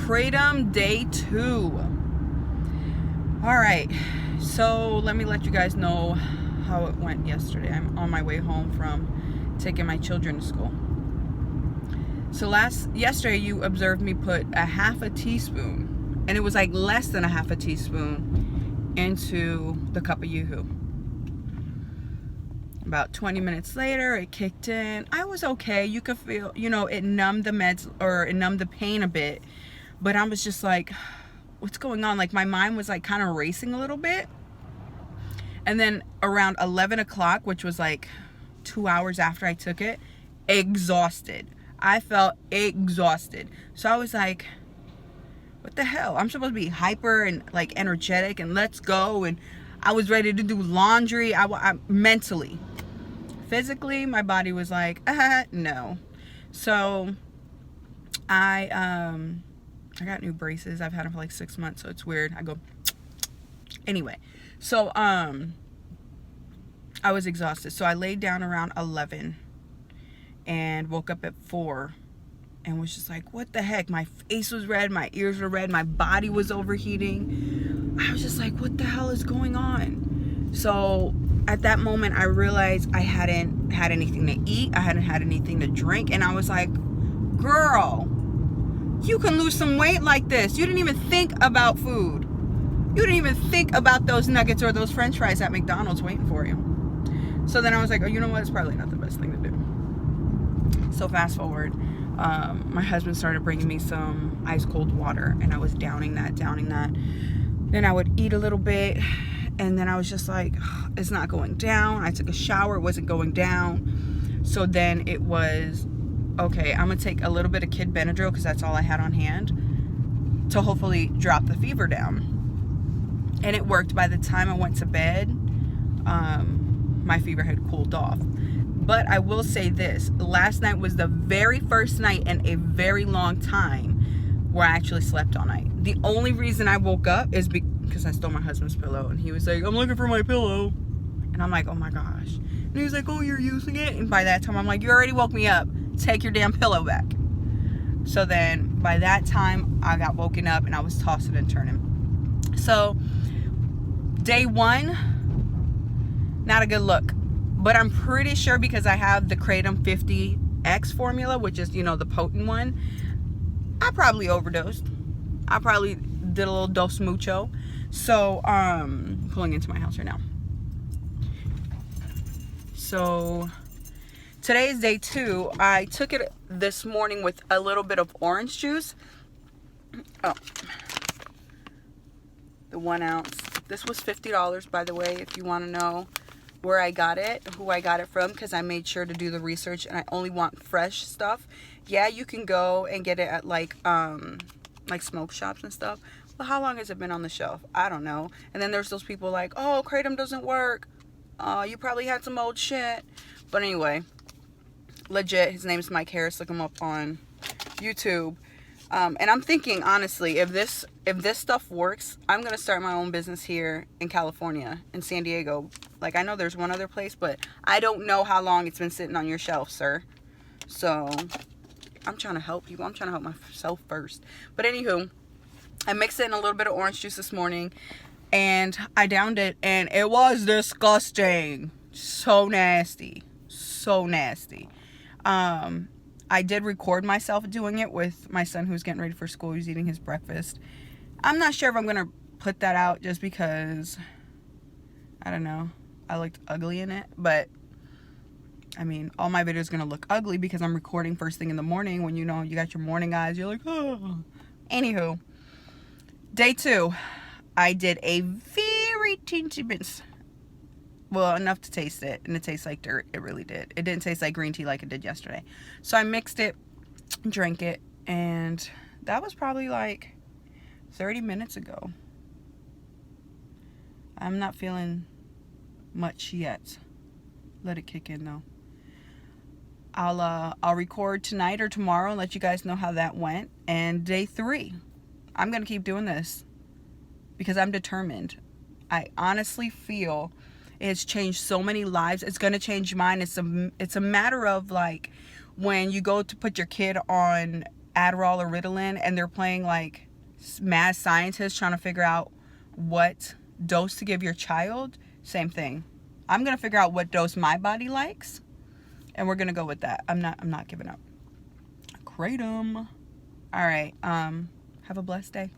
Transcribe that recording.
Kratom day 2. All right, so let me let you guys know how it went yesterday. I'm on my way home from taking my children to school. So yesterday you observed me put a half a teaspoon, and it was like less than a half a teaspoon, into the cup of Yoo-hoo. About 20 minutes later, it kicked in. I was okay. You could feel, it numbed the meds, or it numbed the pain a bit. But I was just like, what's going on? Like, my mind was like kind of racing a little bit. And then around 11 o'clock, which was like 2 hours after I took it, exhausted. I felt exhausted. So I was like, what the hell? I'm supposed to be hyper and like energetic and let's go. And I was ready to do laundry. I mentally. Physically, my body was like, no. So I got new braces. I've had them for like 6 months, so it's weird. I go anyway. So I was exhausted. So I laid down around 11 and woke up at 4 and was just like, what the heck? My face was red, my ears were red, my body was overheating. I was just like, what the hell is going on? So at that moment, I realized I hadn't had anything to eat. I hadn't had anything to drink. And I was like, girl, you can lose some weight like this. You didn't even think about food. You didn't even think about those nuggets or those french fries at McDonald's waiting for you. So then I was like, oh, you know what? It's probably not the best thing to do. So fast forward, my husband started bringing me some ice cold water, and I was downing that. Then I would eat a little bit, and then I was just like, it's not going down. I took a shower. It wasn't going down. So then it was, okay, I'm going to take a little bit of Kid Benadryl because that's all I had on hand to hopefully drop the fever down. And it worked. By the time I went to bed, my fever had cooled off. But I will say this. Last night was the very first night in a very long time where I actually slept all night. The only reason I woke up is because I stole my husband's pillow. And he was like, I'm looking for my pillow. And I'm like, oh my gosh. And he was like, oh, you're using it? And by that time, I'm like, you already woke me up. Take your damn pillow back. So then by that time, I got woken up and I was tossing and turning. So day 1, not a good look. But I'm pretty sure because I have the Kratom 50X formula, which is, the potent one, I probably overdosed. I probably did a little dos mucho. So, pulling into my house right now. So, today is day 2. I took it this morning with a little bit of orange juice. Oh. The 1 ounce. This was $50, by the way, if you want to know where I got it, who I got it from, because I made sure to do the research and I only want fresh stuff. Yeah, you can go and get it at like smoke shops and stuff. But how long has it been on the shelf? I don't know. And then there's those people like, oh, Kratom doesn't work. You probably had some old shit. But anyway, legit, his name's Mike Harris. Look him up on YouTube. And I'm thinking, honestly, if this stuff works, I'm going to start my own business here in California, in San Diego. Like, I know there's one other place, but I don't know how long it's been sitting on your shelf, sir. So, I'm trying to help people. I'm trying to help myself first. But anywho, I mixed it in a little bit of orange juice this morning, and I downed it, and it was disgusting. So nasty. So nasty. I did record myself doing it with my son who's getting ready for school. He's eating his breakfast. I'm not sure if I'm going to put that out just because, I don't know, I looked ugly in it. But, I mean, all my videos are going to look ugly because I'm recording first thing in the morning when you got your morning eyes. You're like, oh. Anywho, day 2, I did a very teensy bit. Well, enough to taste it, and it tastes like dirt. It really did. It didn't taste like green tea like it did yesterday. So I mixed it, drank it, and that was probably like 30 minutes ago. I'm not feeling much yet. Let it kick in though. I'll record tonight or tomorrow and let you guys know how that went. And day 3, I'm gonna keep doing this because I'm determined. I honestly feel it's changed so many lives. It's gonna change mine. It's a matter of like when you go to put your kid on Adderall or Ritalin, and they're playing like mad scientists trying to figure out what dose to give your child. Same thing. I'm gonna figure out what dose my body likes, and we're gonna go with that. I'm not giving up. Kratom. All right. Have a blessed day.